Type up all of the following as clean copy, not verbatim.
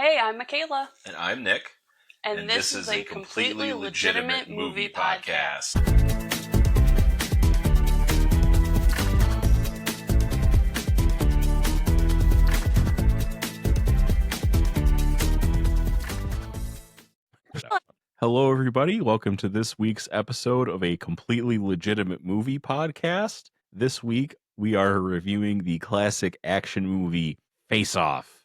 Hey, I'm Makaila. And I'm Nick. And this is a completely legitimate movie podcast. Hello, everybody. Welcome to this week's episode of a completely legitimate movie podcast. This week, we are reviewing the classic action movie Face Off.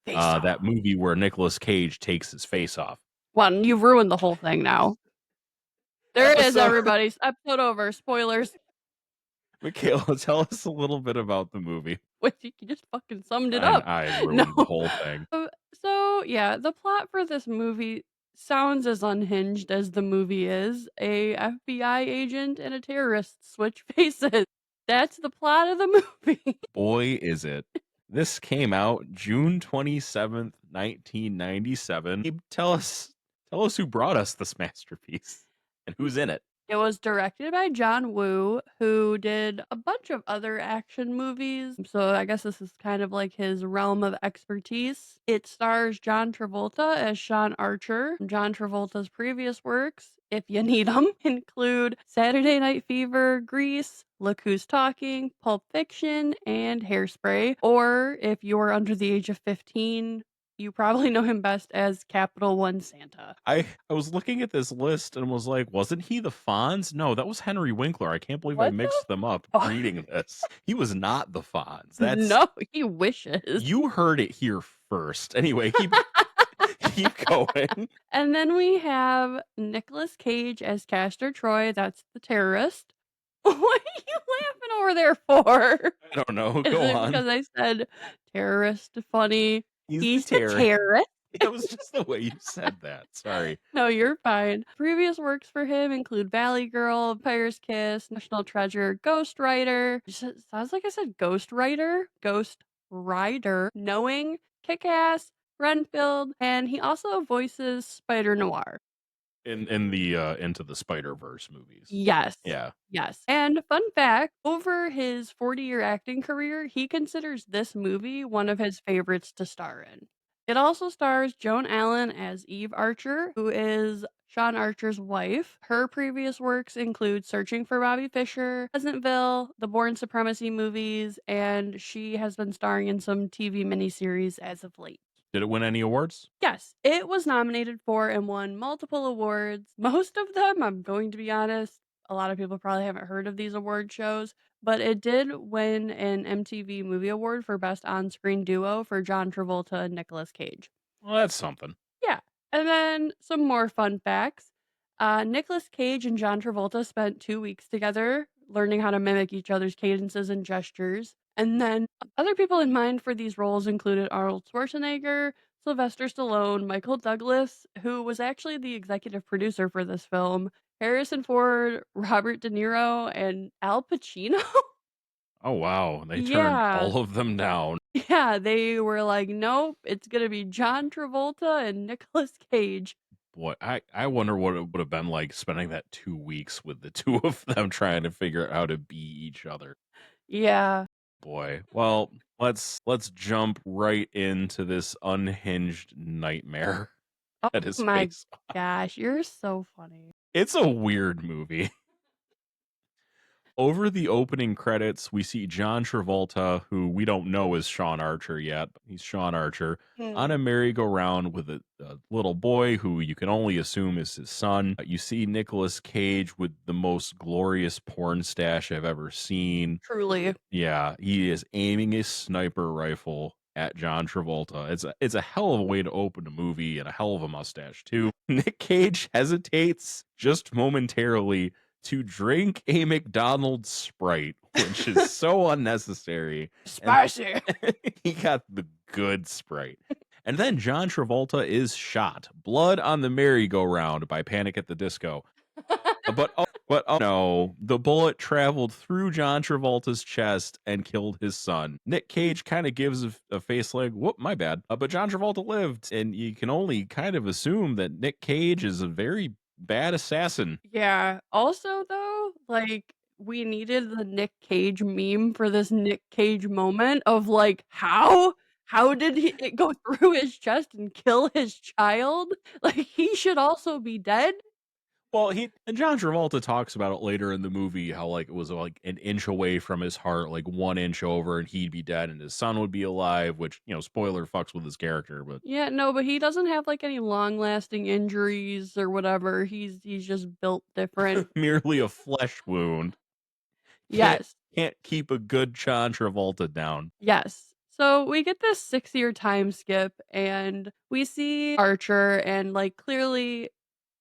That movie where Nicolas Cage takes his face off. Well, you've ruined the whole thing now. There it is, everybody. Episode over. Spoilers. Makaila, tell us a little bit about the movie. Wait, you just fucking summed it up. I ruined the whole thing. So, yeah, the plot for this movie sounds as unhinged as the movie is. A FBI agent and a terrorist switch faces. That's the plot of the movie. Boy, is it. This came out June 27th, 1997. Tell us who brought us this masterpiece and who's in it. It was directed by John Woo, who did a bunch of other action movies. So I guess this is kind of like his realm of expertise. It stars John Travolta as Sean Archer. John Travolta's previous works, if you need them, include Saturday Night Fever, Grease, Look Who's Talking, Pulp Fiction, and Hairspray. Or if you're under the age of 15, you probably know him best as Capital One Santa. I was looking at this list and was like, wasn't he the Fonz? No, that was Henry Winkler. I can't believe I mixed them up reading this. He was not the Fonz. No, he wishes. You heard it here first. Anyway, keep going. And then we have Nicolas Cage as Castor Troy. That's the terrorist. What are you laughing over there for? I don't know. Go on. Because I said terrorist funny. He's the terrorist. It was just the way you said that. Sorry. No, you're fine. Previous works for him include Valley Girl, Vampire's Kiss, National Treasure, Ghost Rider. Sounds like I said Ghost Rider. Ghost Rider. Knowing, Kick-Ass, Renfield, and he also voices Spider Noir. In the Into the Spider-Verse movies. Yes. Yeah. Yes. And fun fact, over his 40-year acting career, he considers this movie one of his favorites to star in. It also stars Joan Allen as Eve Archer, who is Sean Archer's wife. Her previous works include Searching for Bobby Fischer, Pleasantville, the Bourne Supremacy movies, and she has been starring in some TV miniseries as of late. Did it win any awards? Yes, it was nominated for and won multiple awards. Most of them, I'm going to be honest, a lot of people probably haven't heard of these award shows, but it did win an MTV Movie Award for Best On-Screen Duo for John Travolta and Nicolas Cage. Well, that's something. Yeah, and then some more fun facts. Nicolas Cage and John Travolta spent 2 weeks together learning how to mimic each other's cadences and gestures. And then other people in mind for these roles included Arnold Schwarzenegger, Sylvester Stallone, Michael Douglas, who was actually the executive producer for this film, Harrison Ford, Robert De Niro, and Al Pacino. Oh, wow. They turned all of them down. Yeah, they were like, nope, it's going to be John Travolta and Nicolas Cage. Boy, I wonder what it would have been like spending that 2 weeks with the two of them trying to figure out how to be each other. Yeah. Boy. Well, let's jump right into this unhinged nightmare. That is my gosh, you're so funny. It's a weird movie. Over the opening credits, we see John Travolta, who we don't know is Sean Archer yet. He's Sean Archer on a merry-go-round with a little boy who you can only assume is his son. You see Nicolas Cage with the most glorious porn stash I've ever seen. Truly. Yeah, he is aiming a sniper rifle at John Travolta. It's a hell of a way to open a movie and a hell of a mustache, too. Nick Cage hesitates just momentarily to drink a McDonald's Sprite, which is so unnecessary. Spicy. He got the good Sprite. And then John Travolta is shot. Blood on the merry-go-round by Panic at the Disco. But oh no, the bullet traveled through John Travolta's chest and killed his son. Nick Cage kind of gives a face like, whoop, my bad. But John Travolta lived, and you can only kind of assume that Nick Cage is a very bad assassin. Yeah. Also, though, like, we needed the Nick Cage meme for this Nick Cage moment of like, how How did it go through his chest and kill his child? Like, he should also be dead? Well, he and John Travolta talks about it later in the movie how like it was like an inch away from his heart, like 1 inch over, and he'd be dead, and his son would be alive. Which spoiler fucks with his character, but Yeah, no, but he doesn't have, like, any long-lasting injuries or whatever, he's just built different. merely a flesh wound can't Yes. can't keep a good John Travolta down. Yes. So we get this 6-year time skip and we see Archer and like clearly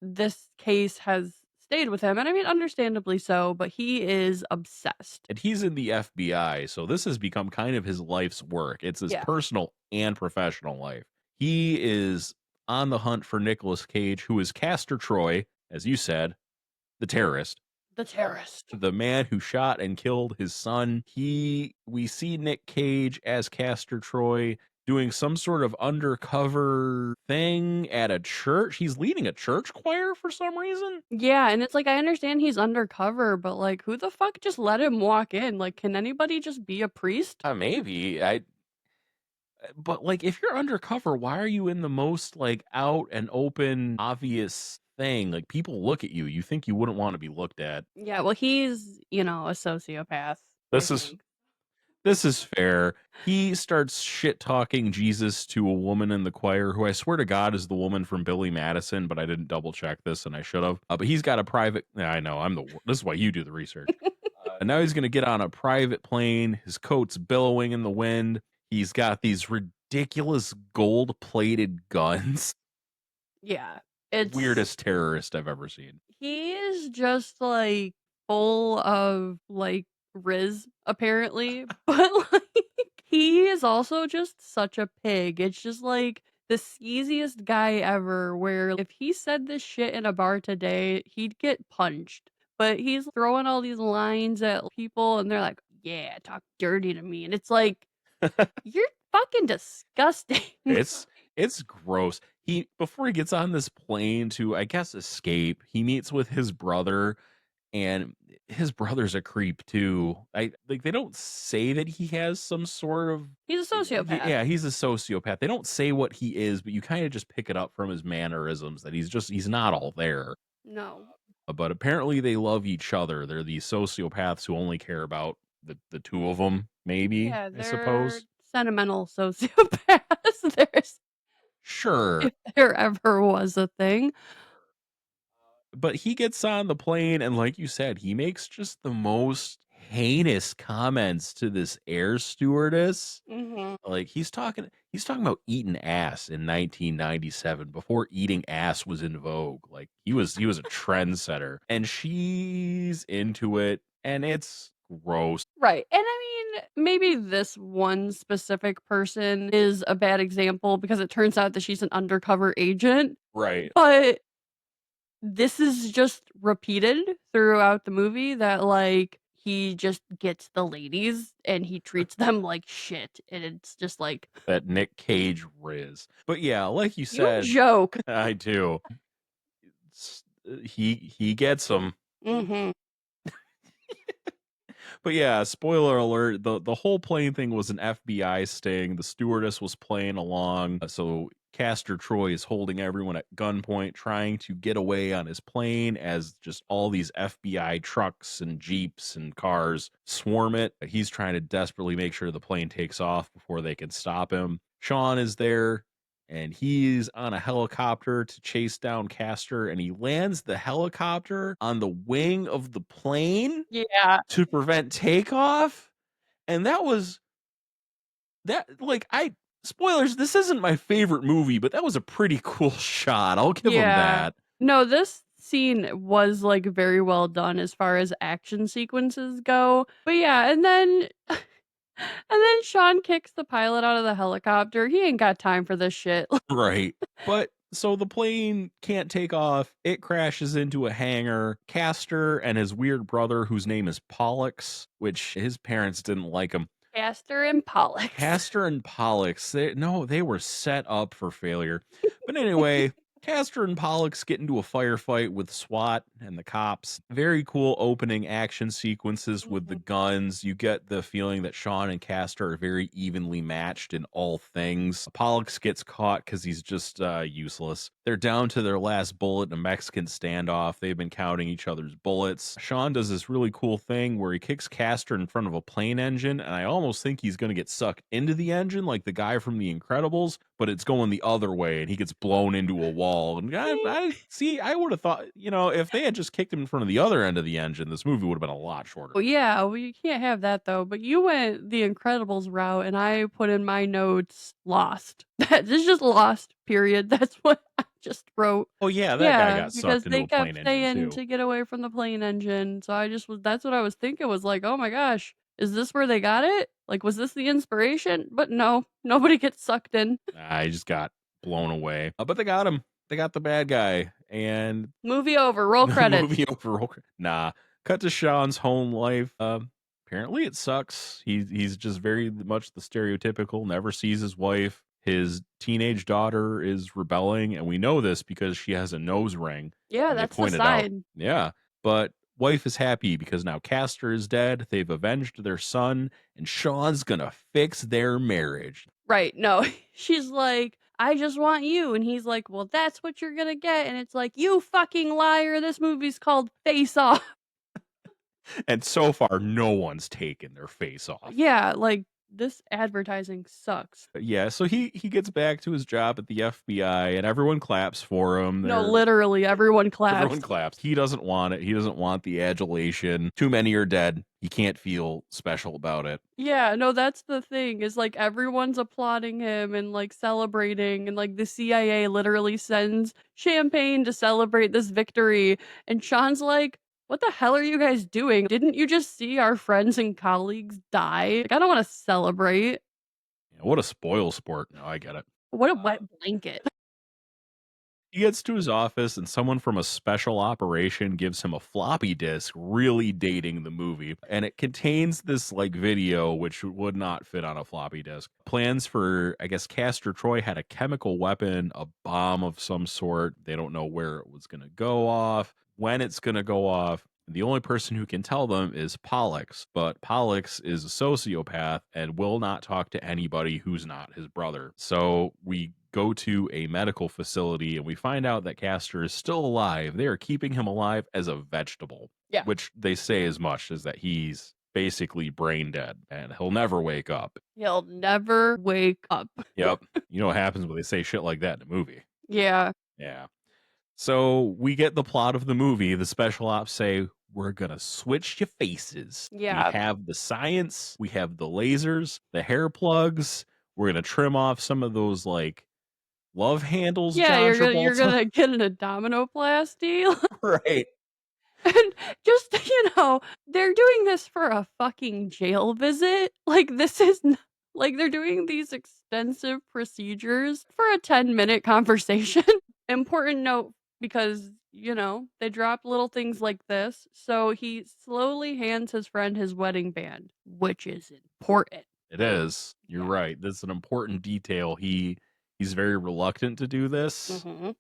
this case has stayed with him and I mean understandably so, but he is obsessed. And he's in the FBI, so this has become kind of his life's work. It's his Yeah, personal and professional life. He is on the hunt for Nicolas Cage, who is Castor Troy, as you said, the terrorist, the terrorist. the man who shot and killed his son. We see Nick Cage as Castor Troy doing some sort of undercover thing at a church. He's leading a church choir for some reason. Yeah, and it's like I understand he's undercover, but like who the fuck just let him walk in? Like can anybody just be a priest? Maybe I but like if you're undercover, why are you in the most like out and open obvious thing? Like people look at you, you think you wouldn't want to be looked at. Yeah, well he's, a sociopath, I This is think. this is fair. He starts shit talking Jesus to a woman in the choir who I swear to God is the woman from Billy Madison, but I didn't double check this and I should have. But he's got a private. Yeah, I know. This is why you do the research. And now he's going to get on a private plane. His coat's billowing in the wind. He's got these ridiculous gold plated guns. Yeah. It's Weirdest terrorist I've ever seen. He is just, like, full of, like, riz, apparently, but, like, he is also just such a pig. It's just, like, the skeeziest guy ever where if he said this shit in a bar today, he'd get punched. But he's throwing all these lines at people, and they're like, "Yeah, talk dirty to me," and it's like, "You're fucking disgusting." It's it's gross. He before he gets on this plane to I guess escape, he meets with his brother and his brother's a creep too. I like they don't say that he has some sort of He's a sociopath. yeah, he's a sociopath. They don't say what he is, but you kind of just pick it up from his mannerisms that he's not all there. No. But apparently they love each other. They're these sociopaths who only care about the two of them, maybe, Yeah, I they're suppose. sentimental sociopaths. There's Sure. if there ever was a thing. But he gets on the plane and like you said, he makes just the most heinous comments to this air stewardess. Mhm. Like he's talking about eating ass in 1997 before eating ass was in vogue. Like he was a trendsetter and she's into it and it's gross. Right, and I mean, maybe this one specific person is a bad example because it turns out that she's an undercover agent, Right. but this is just repeated throughout the movie that, like, he just gets the ladies and he treats them like shit, and it's just like, That Nick Cage riz. But yeah, like you "You said, joke." I do. He gets them. Mhm. But yeah, spoiler alert, the whole plane thing was an FBI sting. The stewardess was playing along. So Castor Troy is holding everyone at gunpoint, trying to get away on his plane as just all these FBI trucks and jeeps and cars swarm it. He's trying to desperately make sure the plane takes off before they can stop him. Sean is there and he's on a helicopter to chase down Castor, and he lands the helicopter on the wing of the plane Yeah. to prevent takeoff. And that was that like I spoilers, this isn't my favorite movie, but that was a pretty cool shot. I'll give him Yeah. that. No, this scene was, like, very well done as far as action sequences go. But yeah, and then and then Sean kicks the pilot out of the helicopter. He ain't got time for this shit. Right. But so the plane can't take off. It crashes into a hangar. Castor and his weird brother, whose name is Pollux, which his parents didn't like him. Castor and Pollux. Castor and Pollux, they were set up for failure. But anyway, Castor and Pollux get into a firefight with SWAT and the cops. Very cool opening action sequences with the Mhm. guns. You get the feeling that Sean and Castor are very evenly matched in all things. Pollux gets caught because he's just useless. They're down to their last bullet in a Mexican standoff. They've been counting each other's bullets. Sean does this really cool thing where he kicks Castor in front of a plane engine, and I almost think he's going to get sucked into the engine like the guy from The Incredibles, but it's going the other way and he gets blown into a wall. And I see, I would have thought, if they had just kicked him in front of the other end of the engine, this movie would have been a lot shorter. Well, yeah, well, you can't have that though, but you went the Incredibles route, and I put in my notes Lost. That is just Lost, period. That's what I just wrote. Oh, yeah, that guy Yeah, got because sucked into they a kept plane engine saying too. to get away from the plane engine, so I just was that's what I was thinking was like, "Oh my gosh, is this where they got it? Like, was this the inspiration?" But no, nobody gets sucked in. I just got blown away. But they got him. They got the bad guy. And Movie over, roll the credits. movie overall, nah. Cut to Sean's home life. Apparently it sucks. He's just very much the stereotypical. Never sees his wife. His teenage daughter is rebelling, and we know this because she has a nose ring, Yeah, and they that's the pointed out. sign. Yeah, but wife is happy because now Castor is dead. They've avenged their son, and Sean's gonna fix their marriage. Right, no, she's like, "I just want you," and he's like, "Well, that's what you're gonna get," and it's like, "You fucking liar, this movie's called Face Off." And so far, no one's taken their face off. Yeah, like, this advertising sucks. Yeah, so he gets back to his job at the FBI and everyone claps for him. No, literally, everyone Everyone claps. claps. He doesn't want it. He doesn't want the adulation. Too many are dead. He can't feel special about it. Yeah, no, that's the thing, is, like, everyone's applauding him and, like, celebrating, and, like, the CIA literally sends champagne to celebrate this victory, and Sean's like, "What the hell are you guys doing? Didn't you just see our friends and colleagues die? Like, I don't wanna celebrate." Yeah, what a spoil sport. No, I get it. What a wet blanket. He gets to his office and someone from a special operation gives him a floppy disk, really dating the movie. And it contains this like video, which would not fit on a floppy disk. Plans for, I guess, Castor Troy had a chemical weapon, a bomb of some sort. They don't know where it was going to go off, when it's going to go off. The only person who can tell them is Pollux, but Pollux is a sociopath and will not talk to anybody who's not his brother. So we go to a medical facility and we find out that Castor is still alive. They are keeping him alive as a vegetable, Yeah. which they say as much as that he's basically brain dead and he'll never wake up. He'll never wake up. Yep. You know what happens when they say shit like that in a movie. Yeah. Yeah. So we get the plot of the movie. The special ops say, we're going to switch your faces. We Yeah. have the science, we have the lasers, the hair plugs. We're going to trim off some of those like love handles, Yeah, John you're Travolta. gonna get an abdominoplasty. Right. And just, they're doing this for a fucking jail visit. Like, this is n like, they're doing these extensive procedures for a 10-minute conversation. Important note because, they drop little things like this. So he slowly hands his friend his wedding band, which is important. It is. You're Yeah. right. That's an important detail. He's very reluctant to do this. Mhm.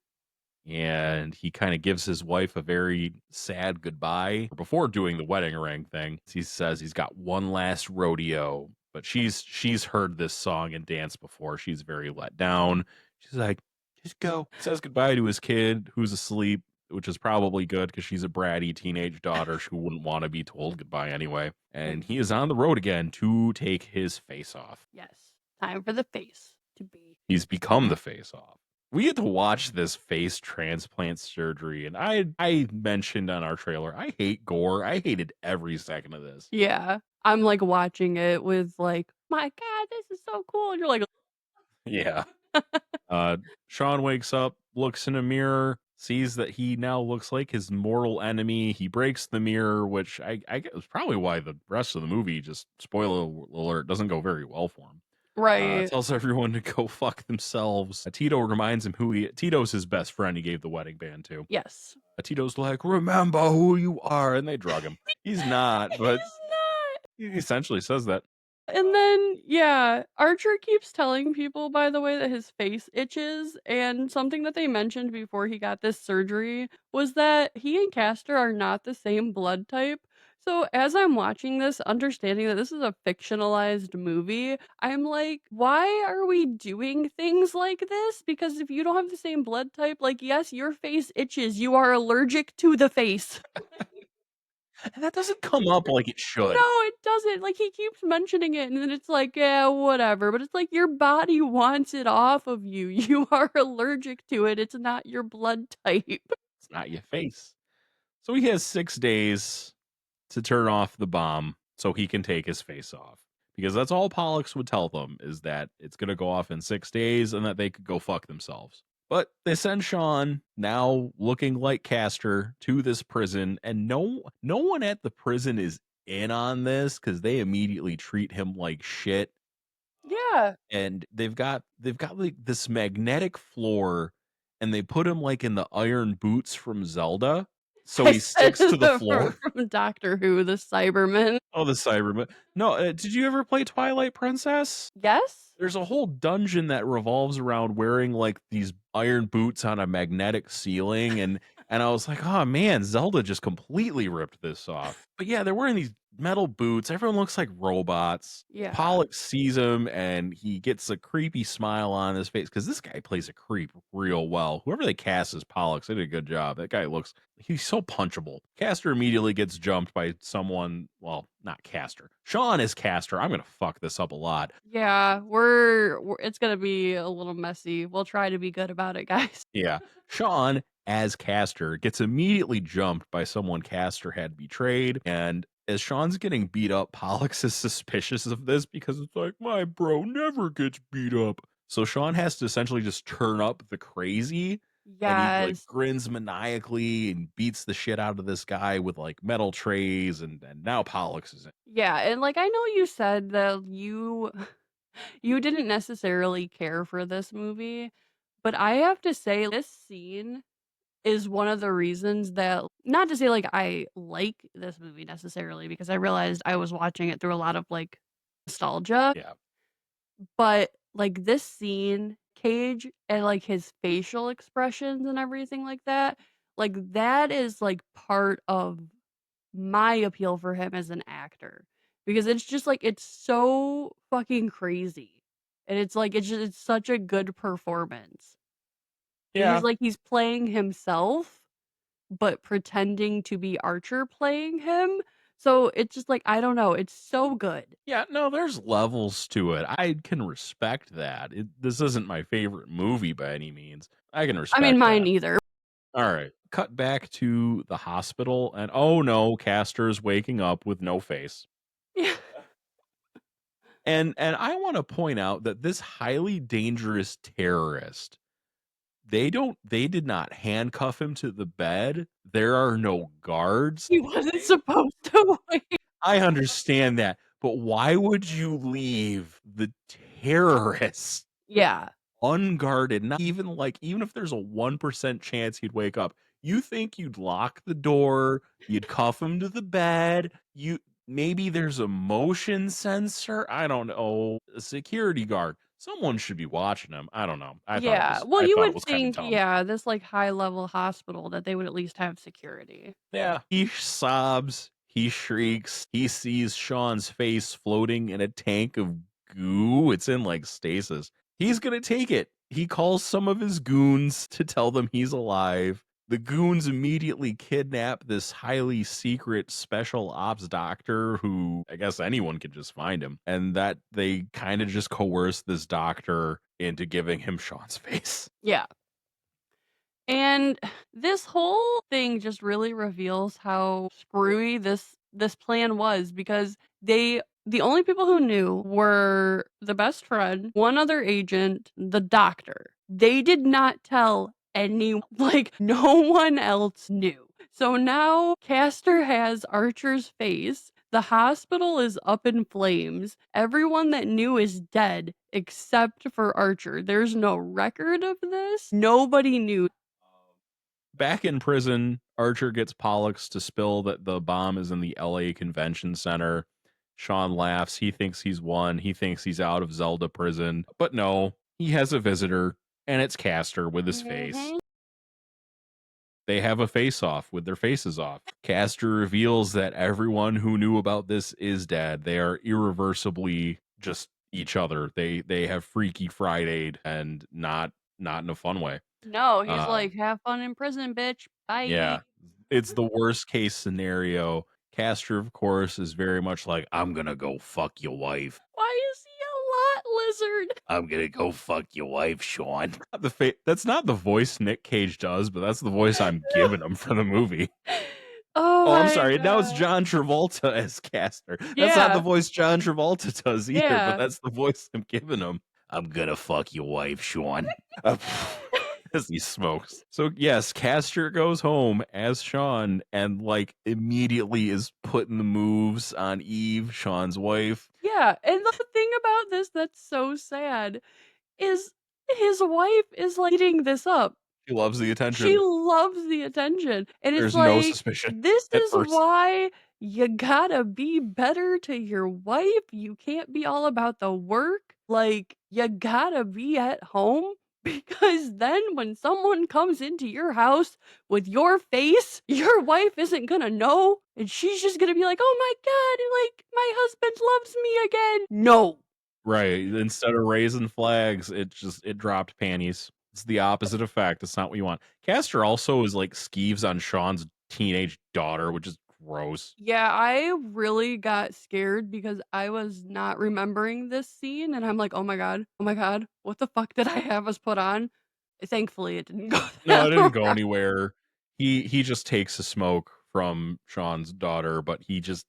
And he kind of gives his wife a very sad goodbye before doing the wedding ring thing. He says he's got one last rodeo, but she's heard this song and dance before. She's very let down. She's like, just go. Says goodbye to his kid who's asleep, which is probably good because she's a bratty teenage daughter who wouldn't want to be told goodbye anyway. And he is on the road again to take his face off. Yes. Time for the face to be. He's become the face off. We get to watch this face transplant surgery, and I mentioned on our trailer, I hate gore. I hated every second of this. Yeah. I'm, like, watching it with, like, "My god, this is so cool," and you're like, Yeah. Uh, Sean wakes up, looks in a mirror, sees that he now looks like his mortal enemy. He breaks the mirror, which I guess is probably why the rest of the movie, just spoiler alert, doesn't go very well for him. Right. Tells everyone to go fuck themselves. Tito reminds him Tito's his best friend he gave the wedding band to. Yes. Tito's like, remember who you are, and they drug him. He's not, but He's not. he essentially says that. And then, yeah, Archer keeps telling people, by the way, that his face itches, and something that they mentioned before he got this surgery was that he and Castor are not the same blood type. So as I'm watching this, understanding that this is a fictionalized movie, I'm like, why are we doing things like this? Because if you don't have the same blood type, like, yes, your face itches. You are allergic to the face. And that doesn't come up like it should. No, it doesn't, like, he keeps mentioning it, and then it's like, "Yeah, whatever," but it's like, your body wants it off of you, you are allergic to it, it's not your blood type. It's not your face. So he has 6 days to turn off the bomb so he can take his face off. Because that's all Pollux would tell them is that it's going to go off in 6 days and that they could go fuck themselves. But they send Sean, now looking like Castor, to this prison, and no one at the prison is in on this because they immediately treat him like shit. Yeah. And they've got like this magnetic floor, and they put him like in the iron boots from Zelda, so I he said sticks to the from floor. Doctor Who, the Cyberman. Oh, the Cyberman. No, did you ever play Twilight Princess? Yes? There's a whole dungeon that revolves around wearing like these iron boots on a magnetic ceiling, and I was like, "Oh man, Zelda just completely ripped this off." But yeah, they're wearing these metal boots. Everyone looks like robots. Yeah. Pollock sees him and he gets a creepy smile on his face because this guy plays a creep real well. Whoever they cast as Pollock, they did a good job. That guy looks he's so punchable. Castor immediately gets jumped by someone. Well, not Castor. Sean is Castor. I'm gonna fuck this up a lot. Yeah, we're it's gonna be a little messy, we'll try to be good about it, guys. Yeah. Sean, as Castor, gets immediately jumped by someone Castor had betrayed. And as Sean's getting beat up, Pollux is suspicious of this because it's like, my bro never gets beat up. So Sean has to essentially just turn up the crazy, and he like Yes. grins maniacally and beats the shit out of this guy with like metal trays, and now Pollux is in. Yeah, and, like, I know you said that you didn't necessarily care for this movie, but I have to say this scene is one of the reasons that not to say, like, I like this movie necessarily because I realized I was watching it through a lot of, like, nostalgia, Yeah. but, like, this scene, Cage and, like, his facial expressions and everything like that is, like, part of my appeal for him as an actor, because it's just, like, it's so fucking crazy, and it's, like, it's such a good performance, because, Yeah. like, he's playing himself, but pretending to be Archer playing him, so it's just, like, I don't know, it's so good. Yeah, no, there's levels to it. I can respect that. This isn't my favorite movie by any means. I can I mean, respect mine that. either. All right. Cut back to the hospital, and oh no, Castor's waking up with no face. Yeah. And I want to point out that this highly dangerous terrorist, they did not handcuff him to the bed. There are no guards. He wasn't supposed to wait. I understand that, but why would you leave the terrorist Yeah. unguarded? Not even like, even if there's a 1% chance he'd wake up, you think you'd lock the door, you'd cuff him to the bed, you maybe there's a motion sensor, I don't know, a security guard. Someone should be watching him. I don't know. Yeah, well, I you thought it would was kind of think, dumb. yeah, this, like, high-level hospital that they would at least have security. Yeah. He sobs, he shrieks, he sees Sean's face floating in a tank of goo. It's in like stasis. He's gonna take it. He calls some of his goons to tell them he's alive. The goons immediately kidnap this highly secret special ops doctor who I guess anyone could just find him. And that they kind of just coerce this doctor into giving him Sean's face. Yeah. And this whole thing just really reveals how screwy this plan was because the only people who knew were the best friend, one other agent, the doctor. They did not tell anyone, like, no one else knew. So now Castor has Archer's face. The hospital is up in flames. Everyone that knew is dead except for Archer. There's no record of this. Nobody knew. Back in prison, Archer gets Pollux to spill that the bomb is in the LA Convention Center. Sean laughs. He thinks he's won. He thinks he's out of Zelda prison. But no, he has a visitor, and it's Castor with his face. Mhm. They have a face off with their faces off. Castor reveals that everyone who knew about this is dead. They are irreversibly just each other. They have Freaky Friday and not in a fun way. No, he's Um, like, "Have fun in prison, bitch. Bye." yeah, it's the worst case scenario. Castor, of course, is very much like, I'm gonna go fuck your wife. Why is he a lot lizard? I'm gonna go fuck your wife, Sean. That's not the voice Nick Cage does, but that's the voice I'm giving him for the movie. Oh Oh, I'm my sorry. Now it's god. John Travolta as Castor. That's not the Yeah, voice John Travolta does either, but yeah. that's the voice I'm giving him. I'm gonna fuck your wife, Sean. As he smokes. So yes, Castor goes home as Sean and like immediately is putting the moves on Eve, Sean's wife. Yeah, and the thing about this that's so sad is his wife is, like, eating this up. She loves the She attention. loves the attention, and it's There's no like, suspicion this at is first. why you gotta be better to your wife, you can't be all about the work, like, you gotta be at home, because then when someone comes into your house with your face, your wife isn't gonna know, and she's just gonna be like, "Oh my god, like, my husband loves me again." No. Right. Instead of raising flags, it dropped panties. It's the opposite effect. It's not what you want. Castor also is like skeeves on Sean's teenage daughter, which is gross. Yeah, I really got scared because I was not remembering this scene, and I'm like, oh my god, what the fuck did I have us put on?" Thankfully, it didn't go No, it that didn't go route. anywhere. He just takes a smoke from Sean's daughter, but he just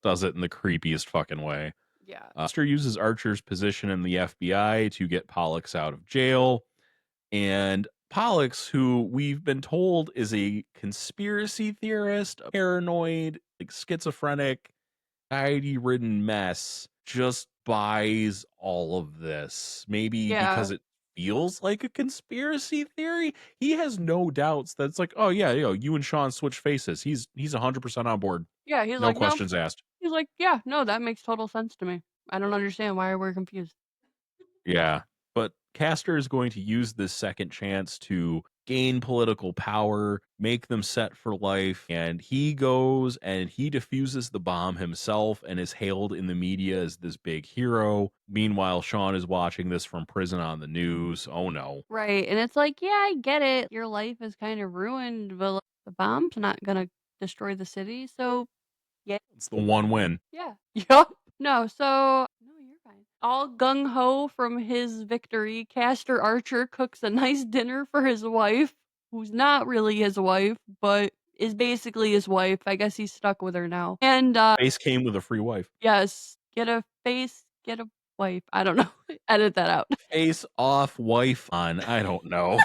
does it in the creepiest fucking way. Yeah. Castor uses Archer's position in the FBI to get Pollux out of jail. And Pollux, who we've been told is a conspiracy theorist, a paranoid, like schizophrenic, anxiety-ridden mess, just buys all of this. Maybe because Yeah. it feels like a conspiracy theory. He has no doubts that it's like, oh yeah, you and Sean switch faces. He's 100% on board. Yeah, he's No like, "No." questions asked. He's like, "Yeah, no, that makes total sense to me. I don't understand why we're confused." Yeah. But Castor is going to use this second chance to gain political power, make them set for life, and he goes and he defuses the bomb himself and is hailed in the media as this big hero. Meanwhile, Sean is watching this from prison on the news. Oh no. Right, and it's like, "Yeah, I get it. Your life is kind of ruined, but, like, the bomb's not gonna destroy the city, so yeah." It's the one win. Yeah. Yup. No, so no, you're fine. All gung ho from his victory, Castor Archer cooks a nice dinner for his wife, who's not really his wife, but is basically his wife. I guess he's stuck with her now. And Face came with a free wife. yes, get a face, get a wife. I don't know. Edit that out. Face off wife on. I don't know.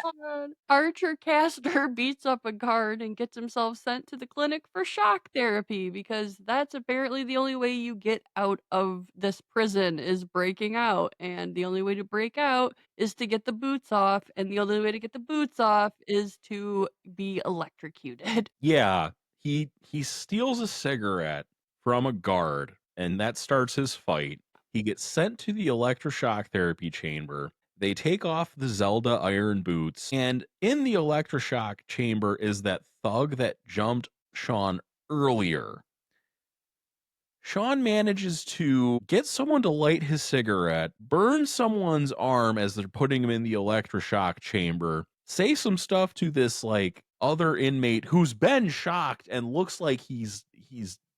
Archer Castor beats up a guard and gets himself sent to the clinic for shock therapy because that's apparently the only way you get out of this prison is breaking out. And the only way to break out is to get the boots off. And the only way to get the boots off is to be electrocuted. Yeah, he steals a cigarette from a guard, and that starts his fight. He gets sent to the electroshock therapy chamber. They take off the Zelda iron boots, and in the electroshock chamber is that thug that jumped Sean earlier. Sean manages to get someone to light his cigarette, burn someone's arm as they're putting him in the electroshock chamber, say some stuff to this like other inmate who's been shocked and looks like he's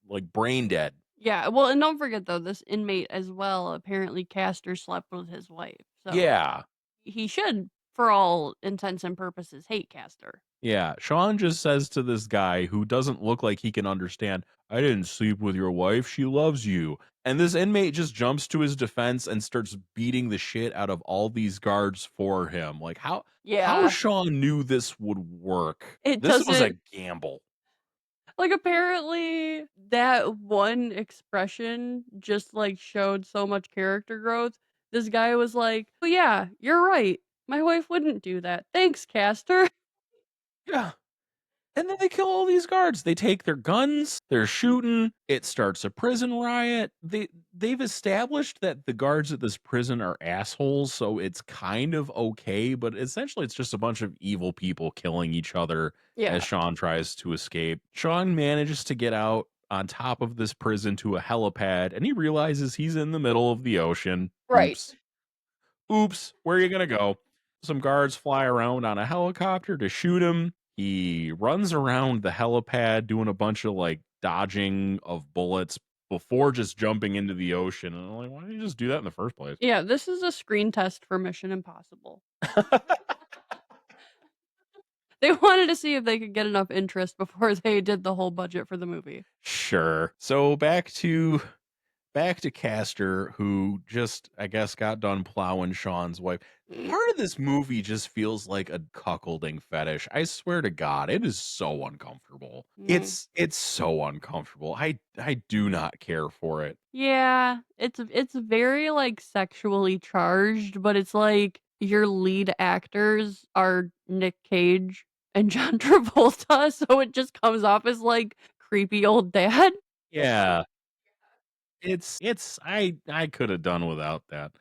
like brain dead. Yeah. Well, and don't forget though, this inmate as well, apparently Castor slept with his wife. So Yeah. he should, for all intents and purposes, hate Castor. Yeah, Sean just says to this guy who doesn't look like he can understand, I didn't sleep with your wife. She loves you. And this inmate just jumps to his defense and starts beating the shit out of all these guards for him. Like how Yeah. Sean knew this would work. It This was a doesn't gamble. like, apparently, that one expression just, like, showed so much character growth. This guy was like, "Oh, yeah, you're right. My wife wouldn't do that. Thanks, Castor." Yeah. And then they kill all these guards. They take their guns, they're shooting, it starts a prison riot. They've established that the guards at this prison are assholes, so it's kind of okay, but essentially it's just a bunch of evil people killing each other as Yeah. Sean tries to escape. Sean manages to get out on top of this prison to a helipad, and he realizes he's in the middle of the ocean. Right. Oops. Oops, where are you gonna go? Some guards fly around on a helicopter to shoot him. He runs around the helipad doing a bunch of like dodging of bullets before just jumping into the ocean. And I'm like, why didn't you just do that in the first place? Yeah, this is a screen test for Mission Impossible. They wanted to see if they could get enough interest before they did the whole budget for the movie. Sure. So back to Castor, who just, I guess, got done plowing Sean's wife. Part of this movie just feels like a cuckolding fetish. I swear to God, it is so uncomfortable. Mm. It's so uncomfortable. I do not care for it. Yeah, it's very, like, sexually charged, but it's like your lead actors are Nick Cage and John Travolta, so it just comes off as, like, creepy old dad. Yeah, it's I could have done without that.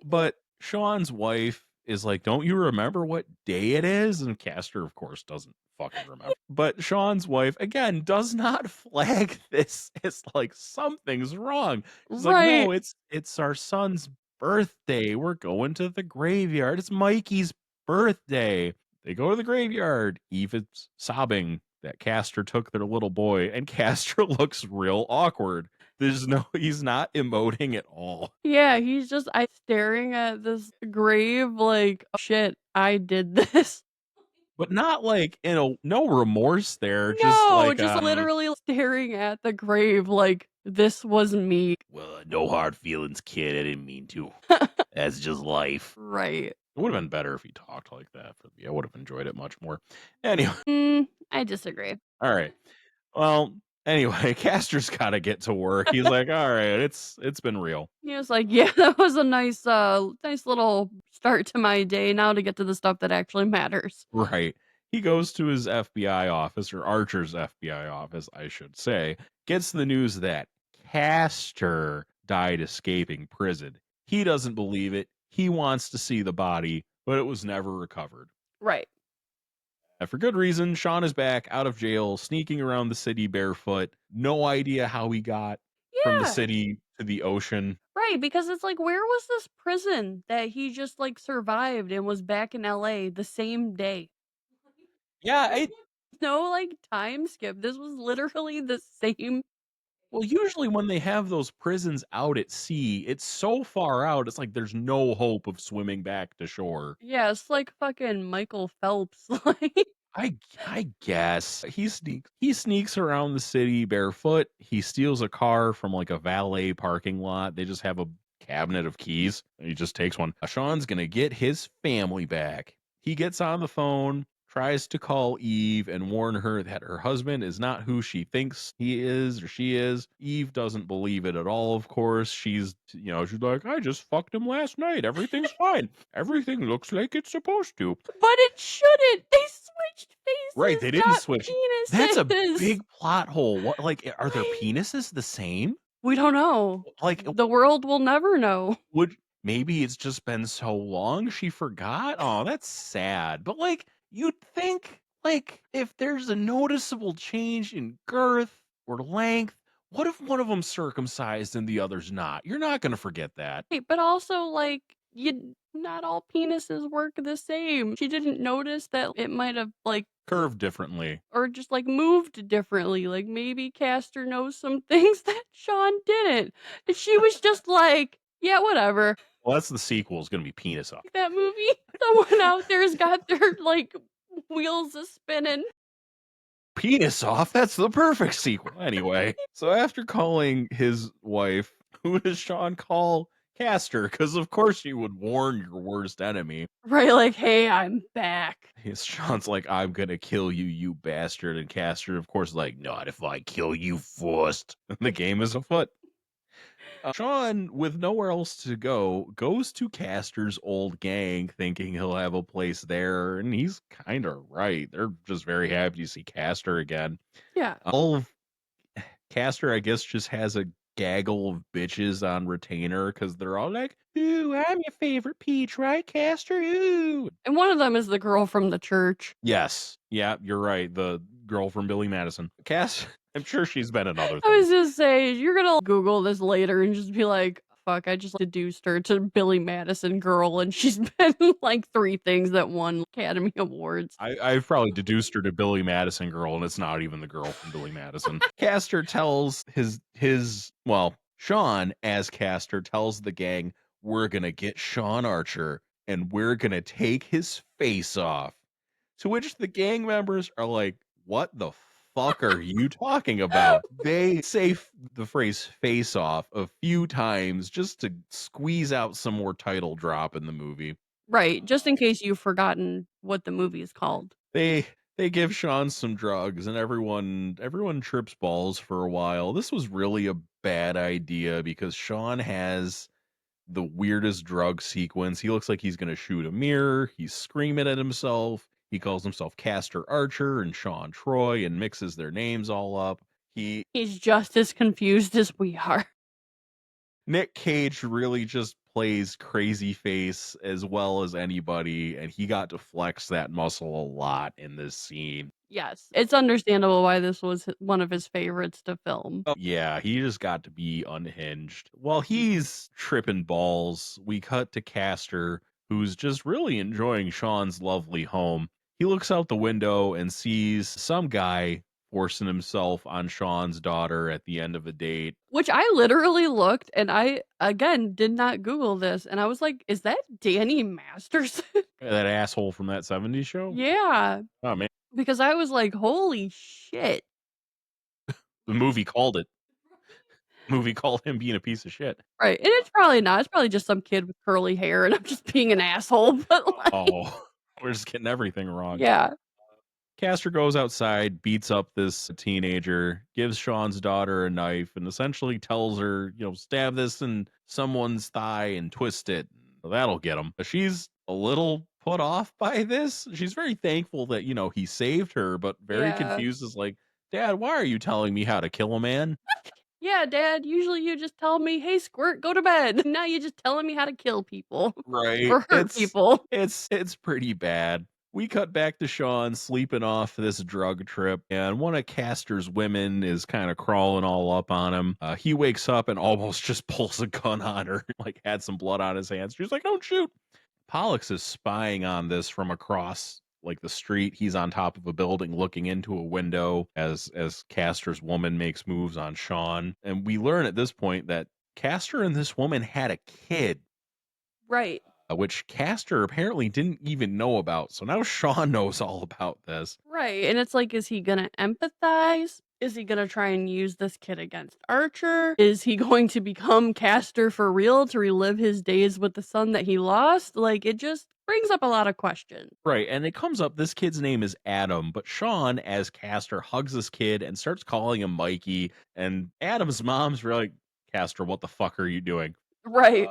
But Sean's wife is like, "Don't you remember what day it is?" And Castor, of course, doesn't fucking remember. But Sean's wife, again, does not flag this as like something's wrong. She's like, "No, Right. it's our son's birthday. We're going to the graveyard. It's Mikey's birthday." They go to the graveyard. Eve is sobbing that Castor took their little boy, and Castor looks real awkward. He's not emoting at all. Yeah, he's just I staring at this grave like, "Oh, shit, I did this." But not like, no remorse there, just No, like, just literally staring at the grave like, "This was me." "Well, no hard feelings, kid. I didn't mean to. That's just life." Right. It would've been better if he talked like that for me. I would've enjoyed it much more. Anyway, I disagree. alright. Well, anyway, Castor's gotta get to work. He's like, "Alright, it's been real." He was like, "Yeah, that was a nice little start to my day, now to get to the stuff that actually matters." Right. He goes to his FBI office, or Archer's FBI office, I should say, gets the news that Castor died escaping prison. He doesn't believe it. He wants to see the body, but it was never recovered. Right. And for good reason, Sean is back out of jail, sneaking around the city barefoot. No idea how he got from the Yeah, city to the ocean. right, because it's like, where was this prison that he just, like, survived and was back in LA the same day? Yeah, No, like, time skip. This was literally the same. well, usually when they have those prisons out at sea, it's so far out, it's like there's no hope of swimming back to shore. Yeah, it's like fucking Michael Phelps, like I guess he sneaks around the city barefoot. He steals a car from like a valet parking lot. They just have a cabinet of keys. And he just takes one. Sean's gonna get his family back. He gets on the phone, tries to call Eve and warn her that her husband is not who she thinks he is or she is. Eve doesn't believe it at all, of course. She's like, I just fucked him last night. Everything's fine. Everything looks like it's supposed to. but it shouldn't. They switched Right, faces, they didn't not switch. That's a penises. big plot hole. What, like, are their Right? penises the same? We don't know. Like, The world will never know. would maybe it's just been so long she forgot? Oh, that's sad. But like, you'd think like if there's a noticeable change in girth or length, what if one of them circumcised and the other's not? You're not going to forget that. Right, but also, like, you not all penises work the same. She didn't notice that it might have, like Curved differently. or just, like, moved differently, like, maybe Castor knows some things that Sean didn't, and she was just like, "Yeah, whatever." Well, that's the sequel is going to be penis up. Like that movie, someone out there's got their, like, wheels a spinning. Penis off. That's the perfect sequel. Anyway, so after calling his wife, who does Sean call? Castor, because of course you would warn your worst enemy. Right, like, "Hey, I'm back." Sean's like, I'm gonna kill you, you bastard. And Castor, of course, is like, not if I kill you first. And the game is afoot. Sean, with nowhere else to go, goes to Castor's old gang thinking he'll have a place there, and he's kind of right. They're just very happy to see Castor again. Yeah. All of Castor, I guess, just has a gaggle of bitches on retainer because they're all like, "Ooh, I'm your favorite peach, right, Castor? Ooh." And one of them is the girl from the church. Yes. Yeah, you're right. The girl from Billy Madison. Cass, I'm sure she's been in other I things. was just saying, you're gonna Google this later and just be like, "Fuck, I just deduced her to Billy Madison girl, and she's been in, like, 3 things that won Academy Awards." I've probably deduced her to Billy Madison girl, and it's not even the girl from Billy Madison. Castor tells Sean as Castor tells the gang, "We're gonna get Sean Archer and we're gonna take his face off." To which the gang members are like, "What the fuck are you talking about?" They say the phrase face off a few times just to squeeze out some more title drop in the movie. Right, just in case you've forgotten what the movie is called. They they give Sean some drugs and everyone trips balls for a while. This was really a bad idea because Sean has the weirdest drug sequence. He looks like he's gonna shoot a mirror. He's screaming at himself. He calls himself Castor Archer and Sean Troy and mixes their names all up. He He's just as confused as we are. Nick Cage really just plays crazy face as well as anybody, and he got to flex that muscle a lot in this scene. Yes, it's understandable why this was one of his favorites to film. Oh, yeah, he just got to be unhinged. While he's tripping balls, we cut to Castor, who's just really enjoying Sean's lovely home. He looks out the window and sees some guy forcing himself on Sean's daughter at the end of a date. Which I literally looked and I, again, did not Google this, and I was like, "Is that Danny Masterson?" That asshole from that 70s show? Yeah, Oh man, because I was like, "Holy shit." the movie called it. Movie called him being a piece of shit. Right, and it's probably not, it's probably just some kid with curly hair and I'm just being an asshole, but, like Oh, we're just getting everything wrong. yeah, Castor goes outside, beats up this teenager, gives Sean's daughter a knife, and essentially tells her, stab this in someone's thigh and twist it. That'll get him. She's a little put off by this. She's very thankful that, he saved her, but very yeah. confused is like, "Dad, why are you telling me how to kill a man?" Yeah, dad, usually you just tell me, "Hey, squirt, go to bed." Now you're just telling me how to kill people Right. or hurt people. It's pretty bad. We cut back to Sean sleeping off this drug trip, and one of Castor's women is kind of crawling all up on him. He wakes up and almost just pulls a gun on her, like had some blood on his hands. She's like, "Don't shoot." Pollux is spying on this from across like the street. He's on top of a building looking into a window as Castor's woman makes moves on Sean. And we learn at this point that Castor and this woman had a kid, Right. which Castor apparently didn't even know about. So now Sean knows all about this. Right, and it's like, is he gonna empathize? Is he gonna try and use this kid against Archer? Is he going to become Castor for real to relive his days with the son that he lost? Like, it just brings up a lot of questions. Right. And it comes up this kid's name is Adam, but Sean, as Castor, hugs this kid and starts calling him Mikey. And Adam's mom's really like, "Castor, what the fuck are you doing?" Right.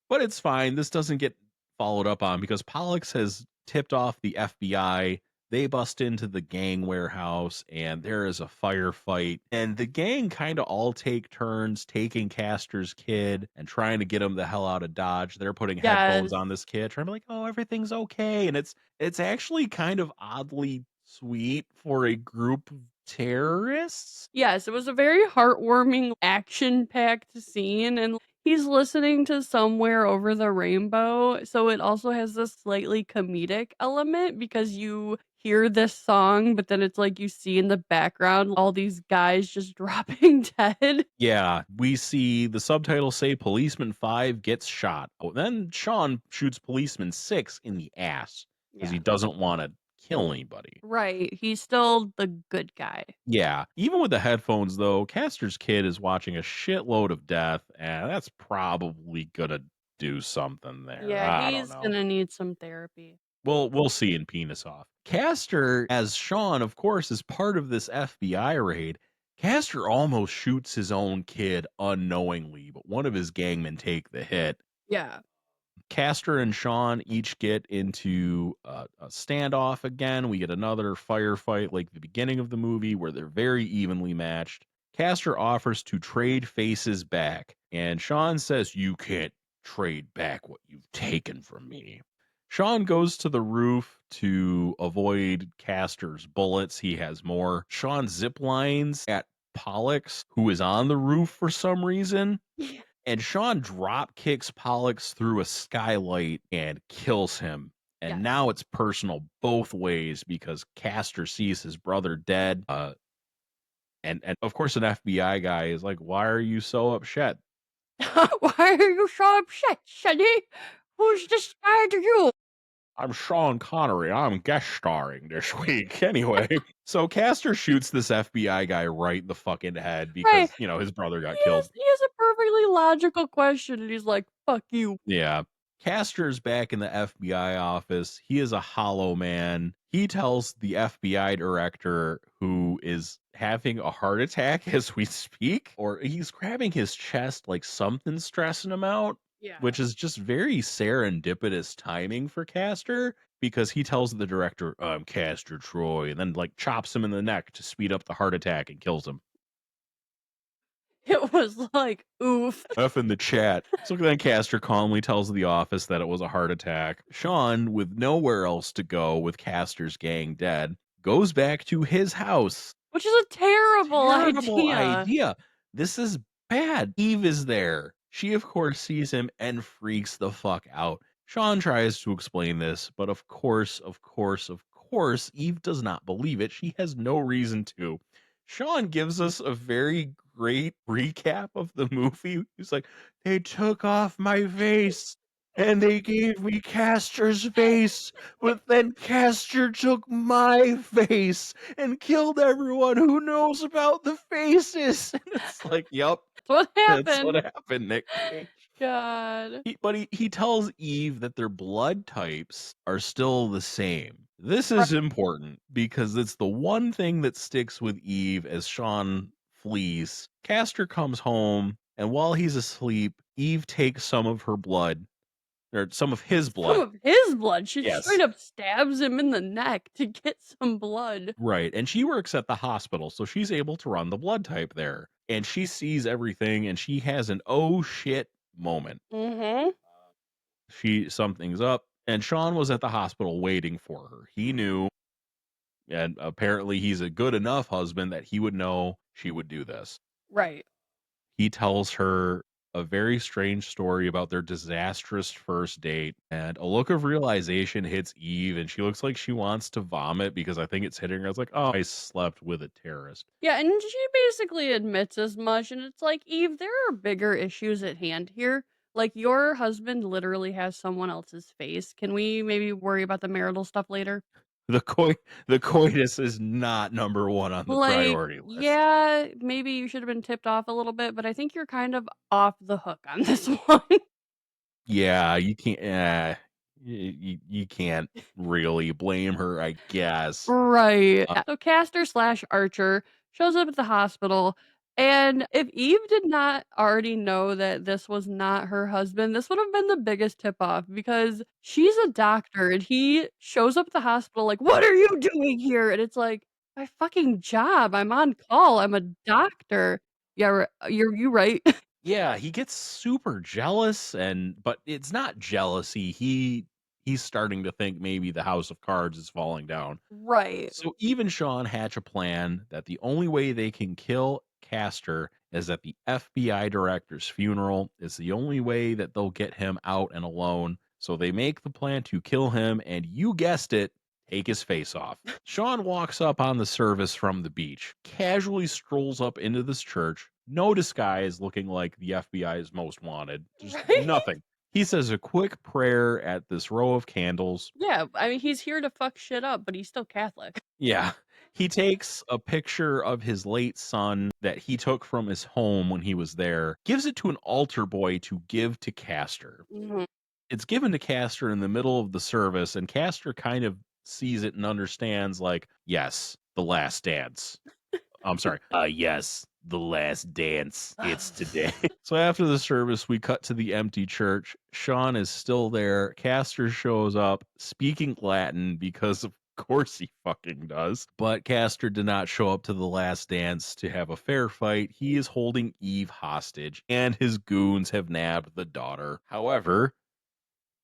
But it's fine. This doesn't get followed up on because Pollux has tipped off the FBI. They bust into the gang warehouse and there is a firefight. And the gang kind of all take turns taking Castor's kid and trying to get him the hell out of Dodge. They're putting headphones Yes. on this kid, trying to be like, "Oh, everything's okay." And it's actually kind of oddly sweet for a group of terrorists. Yes, it was a very heartwarming, action-packed scene, and he's listening to "Somewhere Over the Rainbow," so it also has this slightly comedic element because you hear this song, but then it's like you see in the background all these guys just dropping dead. Yeah, we see the subtitles say Policeman 5 gets shot. Oh, then Sean shoots Policeman 6 in the ass because Yeah. he doesn't want to kill anybody. Right, he's still the good guy. Yeah, even with the headphones, though, Castor's kid is watching a shitload of death, and that's probably gonna do something there. Yeah, I don't he's know. gonna need some therapy. We'll see in Penis Off. Castor, as Sean, of course, is part of this FBI raid, Castor almost shoots his own kid unknowingly, but one of his gangmen take the hit. Yeah. Castor and Sean each get into a standoff again. We get another firefight like the beginning of the movie where they're very evenly matched. Castor offers to trade faces back, and Sean says, "You can't trade back what you've taken from me." Sean goes to the roof to avoid Castor's bullets. He has more. Sean zip lines at Pollux, who is on the roof for some reason, and Sean drop kicks Pollux through a skylight and kills him. And Yes. now it's personal both ways because Castor sees his brother dead. And of course, an FBI guy is like, "Why are you so upset?" Why are you so upset, Sonny? Who's this guy to you? "I'm Sean Connery. I'm guest starring this week." Anyway, so Castor shoots this FBI guy right in the fucking head Right. because, his brother He got has killed. he has a perfectly logical question, and he's like, "Fuck you." Yeah. Castor's back in the FBI office. He is a hollow man. He tells the FBI director, who is having a heart attack as we speak, or he's grabbing his chest like something's stressing him out, Yeah. which is just very serendipitous timing for Castor because he tells the director, "I'm Castor Troy," and then like chops him in the neck to speed up the heart attack and kills him. It was like, oof. F in the chat. So then Castor calmly tells the office that it was a heart attack. Sean, with nowhere else to go with Castor's gang dead, goes back to his house. Which is a terrible Terrible idea. idea. This is bad. Eve is there. She, of course, sees him and freaks the fuck out. Sean tries to explain this, but of course, Eve does not believe it. She has no reason to. Sean gives us a very great recap of the movie. He's like, "They took off my face and they gave me Castor's face, but then Castor took my face and killed everyone who knows about the faces." And it's like, "Yep, That's what that's what happened. happened, Nick Cage." God. But he tells Eve that their blood types are still the same. This Right. is important because it's the one thing that sticks with Eve as Sean flees. Castor comes home, and while he's asleep, Eve takes some of her blood, or some of his Some blood. of his blood. She straight Yes. up stabs him in the neck to get some blood. Right, and she works at the hospital, so she's able to run the blood type there, and she sees everything, and she has an "oh shit" moment. Mhm. Something's up, and Sean was at the hospital waiting for her. He knew, and apparently he's a good enough husband that he would know she would do this. Right. He tells her a very strange story about their disastrous first date, and a look of realization hits Eve, and she looks like she wants to vomit because I think it's hitting her. I was like, "Oh, I slept with a terrorist." Yeah, and she basically admits as much, and it's like, "Eve, there are bigger issues at hand here. Like, your husband literally has someone else's face. Can we maybe worry about the marital stuff later?" The coi the coitus is not number 1 on the Like, priority list. yeah, maybe you should have been tipped off a little bit, but I think you're kind of off the hook on this one. Yeah, you can't, you can't really blame her, I guess. Right. Uh, Yeah, so Castor/Archer shows up at the hospital, and if Eve did not already know that this was not her husband, this would have been the biggest tip off because she's a doctor and he shows up at the hospital like, "What are you doing here?" And it's like, "My fucking job. I'm on call. I'm a doctor." Yeah, you right. yeah, he gets super jealous, but it's not jealousy. He's starting to think maybe the house of cards is falling down. Right. So Eve and Sean hatch a plan that the only way they can kill Castor is at the FBI director's funeral. It's the only way that they'll get him out and alone. So they make the plan to kill him, and you guessed it, take his face off. Sean walks up on the service from the beach, casually strolls up into this church, no disguise, looking like the FBI's most wanted, just Right? nothing. He says a quick prayer at this row of candles. Yeah, I mean, he's here to fuck shit up, but he's still Catholic. Yeah. He takes a picture of his late son that he took from his home when he was there, gives it to an altar boy to give to Castor. Mhm. It's given to Castor in the middle of the service, and Castor kind of sees it and understands, like, yes, the last dance. I'm sorry. Yes, the last dance. It's today. So after the service, we cut to the empty church. Sean is still there. Castor shows up speaking Latin because of course he fucking does. But Castor did not show up to the last dance to have a fair fight. He is holding Eve hostage, and his goons have nabbed the daughter. However,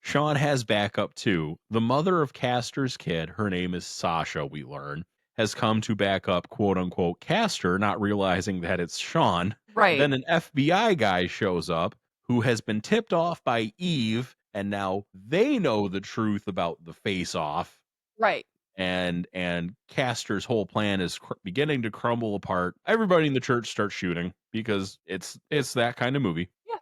Sean has backup too. The mother of Castor's kid, her name is Sasha, we learn, has come to back up quote unquote Castor, not realizing that it's Sean. Right, Then an FBI guy shows up who has been tipped off by Eve, and now they know the truth about the face off. right. And Castor's whole plan is beginning to crumble apart. Everybody in the church starts shooting because it's that kind of movie. Yeah,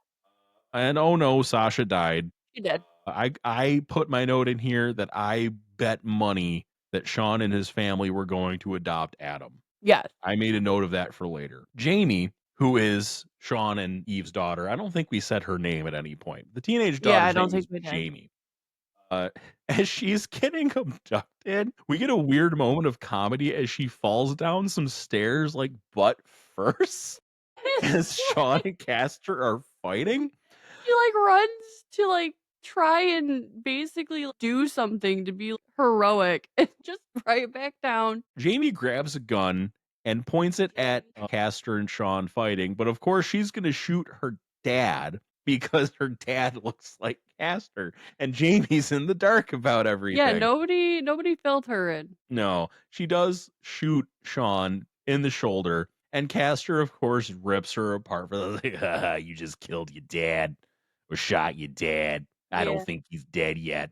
And oh no, Sasha died. she did. I put my note in here that I bet money that Sean and his family were going to adopt Adam. Yes. I made a note of that for later. Jamie, who is Sean and Eve's daughter, I don't think we said her name at any point. The teenage Yeah, I daughter's don't name think is we did. Jamie. Uh, as she's getting abducted, we get a weird moment of comedy as she falls down some stairs, like butt first, as Sean and Castor are fighting. She, like, runs to, like, try and basically do something to be heroic and just right back down. Jamie grabs a gun and points it at Castor and Sean fighting, but of course she's going to shoot her dad because her dad looks like Castor, and Jamie's in the dark about Yeah, everything. nobody filled her in. No, she does shoot Sean in the shoulder, and Castor, of course, rips her apart for the like, "Haha, you just killed your dad or shot your dad. I don't Yeah. think he's dead yet."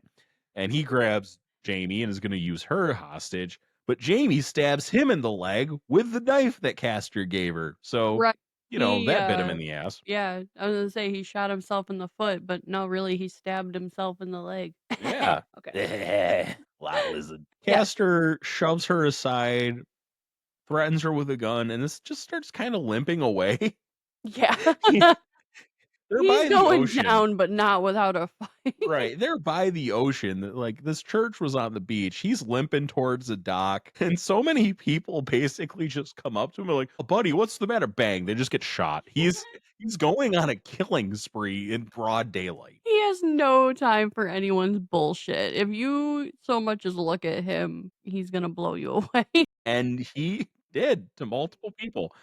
And he grabs Jamie and is going to use her hostage, but Jamie stabs him in the leg with the knife that Castor gave her. So, Right. He, that bit him in the ass. yeah, I was gonna say he shot himself in the foot, but no, really, he stabbed himself in the leg. Yeah. Okay. Lot lizard. Yes. Castor shoves her aside, threatens her with a gun, and this just starts kind of limping away. Yeah. They're He's by the going ocean. down, but not without a fight. Right, they're by the ocean, like, this church was on the beach, he's limping towards the dock, and so many people basically just come up to him and like, "Oh, buddy, what's the matter?" Bang, they just get shot. He's going on a killing spree in broad daylight, He has no time for anyone's bullshit. If you so much as look at him, he's gonna blow you away. and he did to multiple people.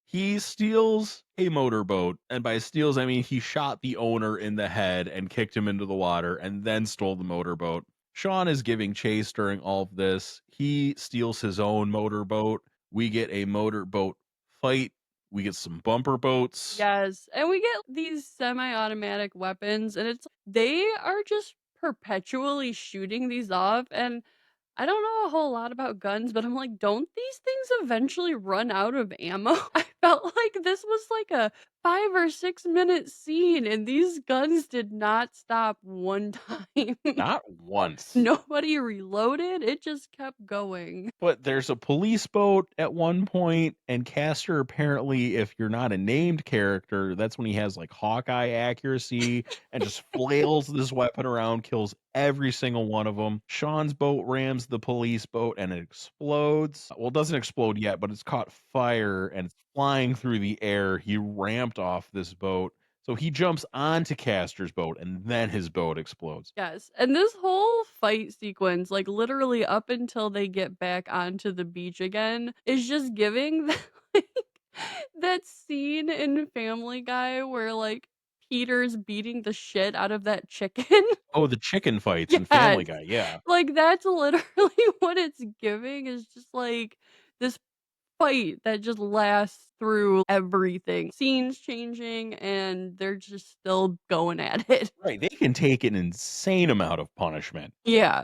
He steals a motorboat, and by steals, I mean he shot the owner in the head and kicked him into the water and then stole the motorboat. Sean is giving chase during all of this. He steals his own motorboat. We get a motorboat fight. We get some bumper boats. Yes, and we get these semi-automatic weapons, and it's they are just perpetually shooting these off, and I don't know a whole lot about guns, but I'm like, don't these things eventually run out of ammo? I felt like this was like a 5 or 6 minute scene, and these guns did not stop one time. Not once. Nobody reloaded, it just kept going. But there's a police boat at one point, and Castor apparently, if you're not a named character, that's when he has like Hawkeye accuracy and just flails this weapon around, kills every single one of them. Sean's boat rams the police boat and it explodes. Well, it doesn't explode yet, but it's caught fire and it's flying through the air. He ramped off this boat. So he jumps onto Castor's boat and then his boat explodes. Yes, and this whole fight sequence, like, literally up until they get back onto the beach again, is just giving like, that scene in Family Guy where, like, Peter's beating the shit out of that chicken. Oh, the chicken fights in Family Yes. Guy. Yeah. Like, that's literally what it's giving is just, like, this fight that just lasts through everything. Scenes changing, and they're just still going at it. Right, they can take an insane amount of punishment, Yeah.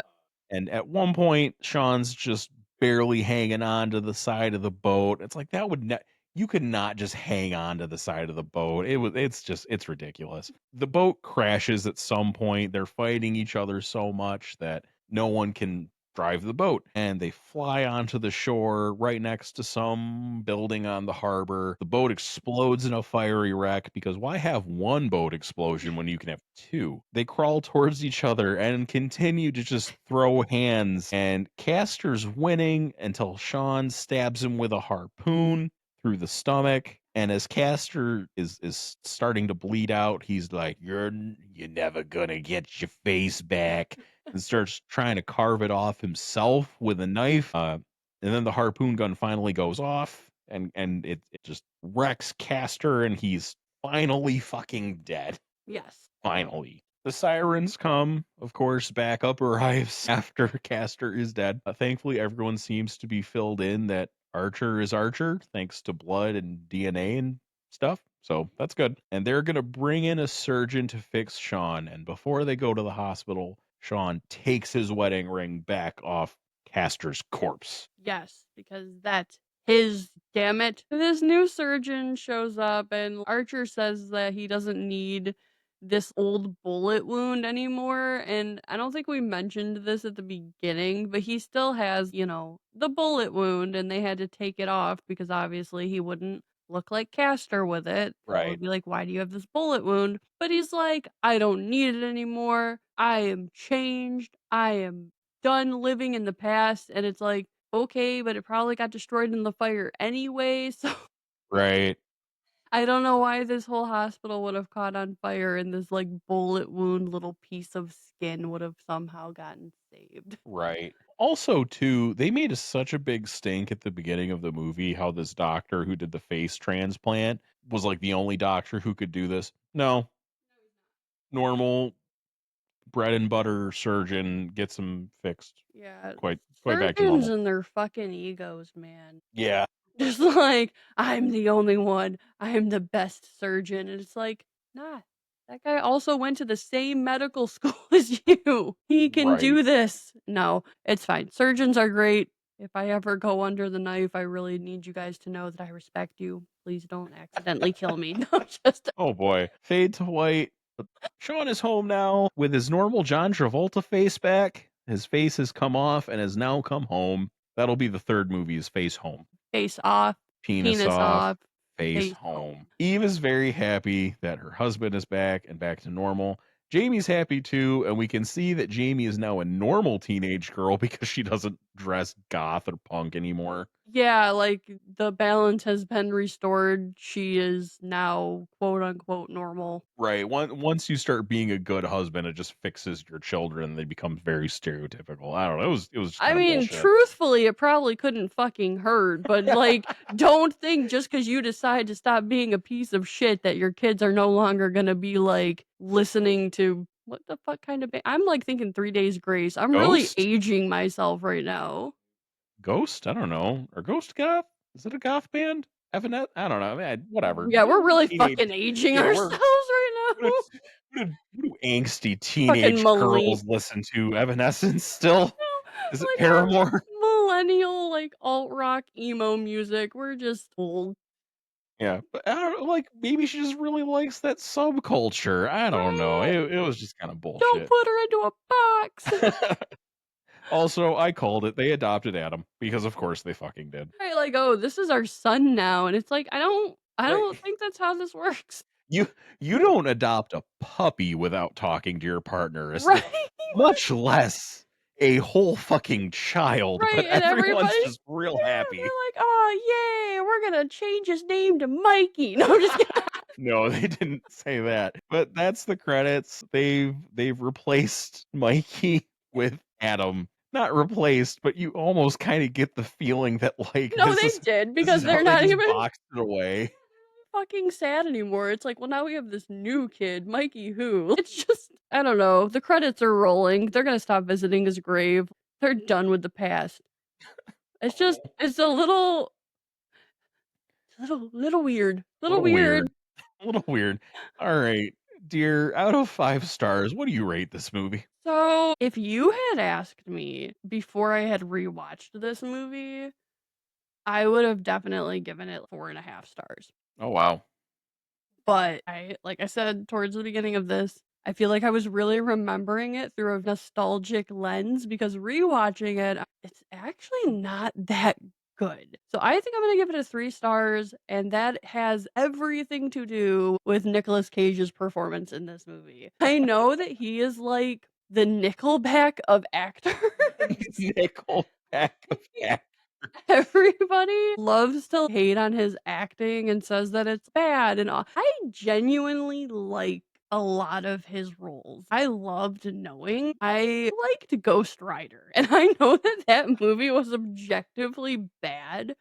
and at one point, Sean's just barely hanging on to the side of the boat. It's like, that would not you could not just hang on to the side of the boat. It's ridiculous. The boat crashes at some point, they're fighting each other so much that no one can drive the boat, and they fly onto the shore right next to some building on the harbor. The boat explodes in a fiery wreck because why have one boat explosion when you can have two? They crawl towards each other and continue to just throw hands, and Castor's winning until Sean stabs him with a harpoon through the stomach. And as Castor is starting to bleed out, he's like, you're never gonna get your face back," and starts trying to carve it off himself with a knife. And then the harpoon gun finally goes off, and it just wrecks Castor, and he's finally fucking dead. Yes. Finally. The sirens come, of course, backup arrives after Castor is dead. Thankfully, everyone seems to be filled in that Archer is Archer, thanks to blood and DNA and stuff. So that's good. And they're going to bring in a surgeon to fix Sean. And before they go to the hospital, Sean takes his wedding ring back off Castor's corpse. Yes, because that's his, damn it. This new surgeon shows up, and Archer says that he doesn't need this old bullet wound anymore. And I don't think we mentioned this at the beginning, but he still has, the bullet wound, and they had to take it off because obviously he wouldn't look like Castor with it. People Right. would be like, why do you have this bullet wound? But he's like, I don't need it anymore. I am changed. I am done living in the past. And it's like, okay, but it probably got destroyed in the fire anyway, so Right. I don't know why this whole hospital would have caught on fire and this, like, bullet wound little piece of skin would have somehow gotten saved. Right. Also, too, they made such a big stink at the beginning of the movie how this doctor who did the face transplant was like the only doctor who could do this. No, normal bread and butter surgeon gets them fixed Yeah, quite back to surgeons normal. and their fucking egos, man. Yeah. Just like, "I'm the only one. I am the best surgeon," and it's like, "Nah, that guy also went to the same medical school as you. He can Right. do this." No, it's fine. Surgeons are great. If I ever go under the knife, I really need you guys to know that I respect you. Please don't accidentally kill me. No, just Oh boy. Fade to white. Sean is home now with his normal John Travolta face back. His face has come off and has now come home. That'll be the third movie is Face Home. face off, Penis penis off, off, face face home. home. Eve is very happy that her husband is back and back to normal. Jamie's happy too, and we can see that Jamie is now a normal teenage girl because she doesn't dress goth or punk anymore. Yeah, like, the balance has been restored. She is now, quote, unquote, "normal." Right. Once you start being a good husband, it just fixes your children. They become very stereotypical. I don't know. It was just I kind of mean, bullshit. truthfully, it probably couldn't fucking hurt, but, like, don't think just 'cause you decide to stop being a piece of shit that your kids are no longer gonna be, like, listening to what the fuck kind of I'm, like, thinking 3 Days Grace. I'm really Ghost? aging myself right now. Ghost? I don't know. Or Ghost Goth? Is it a goth band? Evanet? I don't know. Man, whatever. Yeah, we're We're really teenage. fucking aging Yeah, ourselves right what do, now. what do angsty Fucking teenage millennial. girls listen to? Evanescence still? Is it Like, our Paramore? millennial, like, alt rock emo music. We're just old, Yeah, but I don't know, like maybe she just really likes that subculture. I don't know. right? It was just kind of Don't bullshit. put her into a box. Also, I called it. They adopted Adam because of course they fucking did. Right, like, "Oh, this is our son now," and it's like, I Right. don't think that's how this works. You you don't adopt a puppy without talking to your partner, Right, much less a whole fucking child, but right, and everybody everyone's just real yeah, happy. they're like, "Oh, yay, we're gonna change his name to Mikey." No, I'm just kidding. No, they didn't say that. But that's the credits. They've replaced Mikey with Adam. Not replaced, but you almost kind of get the feeling that like No, they did this because is they're how they not just even boxed it away. fucking sad anymore. It's like, "Well, now we have this new kid, Mikey who?" It's just I don't know, the credits are rolling, they're gonna stop visiting his grave. They're done with the past. It's just Oh, it's a little weird. a Little little weird. weird. A little weird. All right, dear, out of 5 stars, what do you rate this movie? So, if you had asked me before I had rewatched this movie, I would have definitely given it 4.5 stars. Oh wow. But I like I said towards the beginning of this, I feel like I was really remembering it through a nostalgic lens because rewatching it, it's actually not that good. So I think I'm gonna give it a 3 stars, and that has everything to do with Nicolas Cage's performance in this movie. I know that he is like the Nickelback of actors. Nickelback effect. Everybody loves to hate on his acting and says that it's bad and all. I genuinely like a lot of his roles. I loved Knowing. I liked Ghost Rider, and I know that that movie was objectively bad.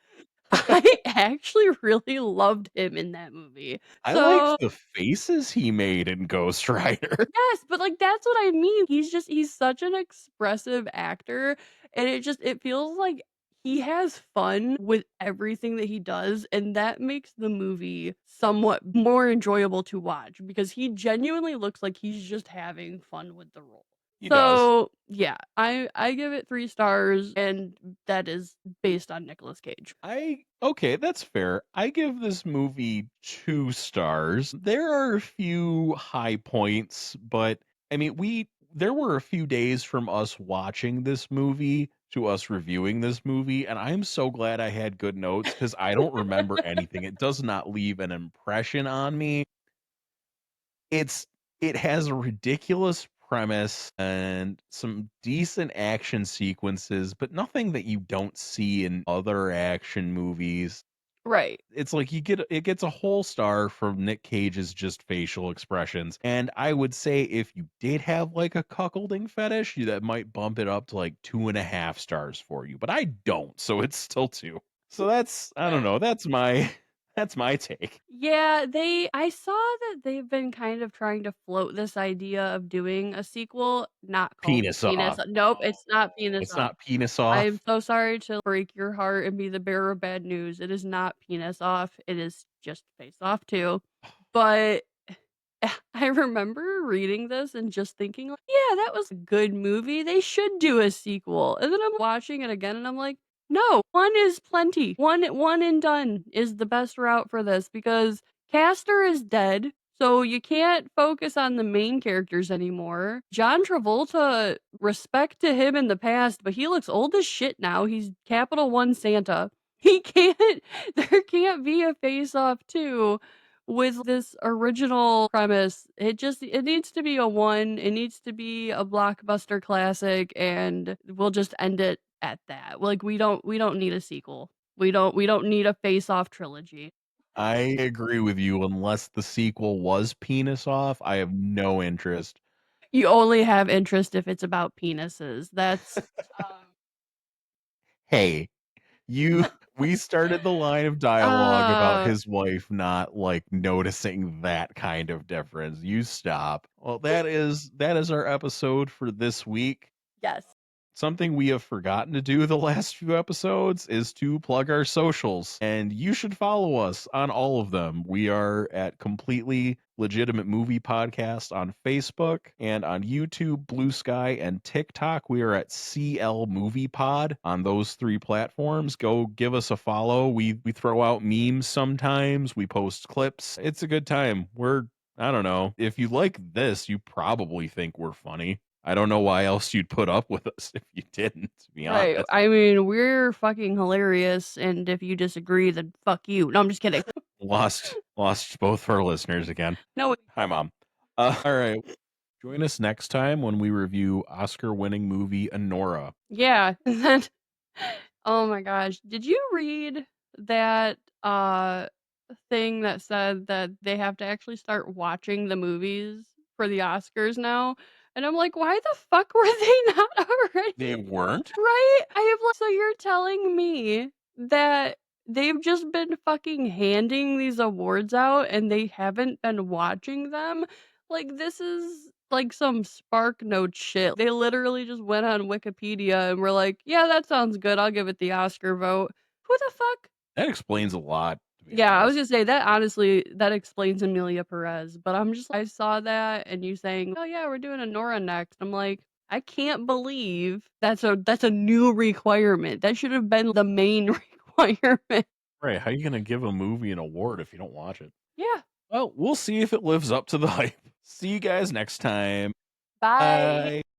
I actually really loved him in that movie. I liked So the faces he made in Ghost Rider. yes, but, like, that's what I mean. He's such an expressive actor, and it feels like he has fun with everything that he does, and that makes the movie somewhat more enjoyable to watch because he genuinely looks like he's just having fun with the role. He does. So, yeah, I give it 3 stars, and that is based on Nicolas Cage. I Okay, that's fair. I give this movie 2 stars. There are a few high points, but I mean, we there were a few days from us watching this movie to us reviewing this movie, and I'm so glad I had good notes because I don't remember anything. It does not leave an impression on me. It's it has a ridiculous premise and some decent action sequences, but nothing that you don't see in other action movies. Right. It's like it gets a whole star from Nick Cage's just facial expressions. And I would say if you did have like a cuckolding fetish, that might bump it up to like 2.5 stars for you. But I don't, so it's still two. So that's I don't know. That's my that's my take. Yeah, I saw that they've been kind of trying to float this idea of doing a sequel, not called Penis Penis off. Nope, it's not Penis It's Off. not penis I am off. so sorry to break your heart and be the bearer of bad news. It is not Penis Off, it is just Face Off 2. But I remember reading this and just thinking like, "Yeah, that was a good movie, they should do a sequel." And then I'm watching it again and I'm like, "No, 1 is plenty. 1 and done is the best route for this because Castor is dead, so you can't focus on the main characters anymore. John Travolta, respect to him in the past, but he looks old as shit now. He's Capital One Santa. He can't there can't be a Face Off 2 with this original premise. It needs to be a 1, it needs to be a blockbuster classic, and we'll just end it at that. Like, we don't need a sequel. We don't need a Face Off trilogy. I agree with you. Unless the sequel was penis off, I have no interest. You only have interest if it's about penises. That's, um Hey, you we started the line of dialogue about uh, his wife not, like, noticing that kind of difference. You stop. Well, that is our episode for this week. yes. Something we have forgotten to do the last few episodes is to plug our socials, and you should follow us on all of them. We are at Completely Legitimate Movie Podcast on Facebook and on YouTube, Blue Sky, and TikTok. We are at CL Movie Pod on those three platforms. Go give us a follow. We throw out memes sometimes. We post clips. It's a good time. I don't know. If you like this, you probably think we're funny. I don't know why else you'd put up with us if you didn't, to be Right. honest. I mean, we're fucking hilarious, and if you disagree, then fuck you. No, I'm just kidding. Lost both our listeners again. No. Hi, Mom. All right. Join us next time when we review Oscar-winning movie Anora. Yeah, and then oh my gosh, did you read that, thing that said that they have to actually start watching the movies for the Oscars now? And I'm like, "Why the fuck were they not They already?" weren't? Right? I have like so you're telling me that they've just been fucking handing these awards out and they haven't been watching them? Like, this is like some Spark Note shit. They literally just went on Wikipedia and were like, "Yeah, that sounds good. I'll give it the Oscar vote." Who the fuck? That explains a lot, to be Yeah, I was honest. gonna say that honestly, that explains Amelia Perez, but I'm just I saw that and you saying, "Oh yeah, we're doing a Nora next." I'm like, I can't believe that's a new requirement. That should have been the main requirement. Right, how are you gonna give a movie an award if you don't watch it? Yeah. Well, we'll see if it lives up to the hype. See you guys next time. Bye. Bye.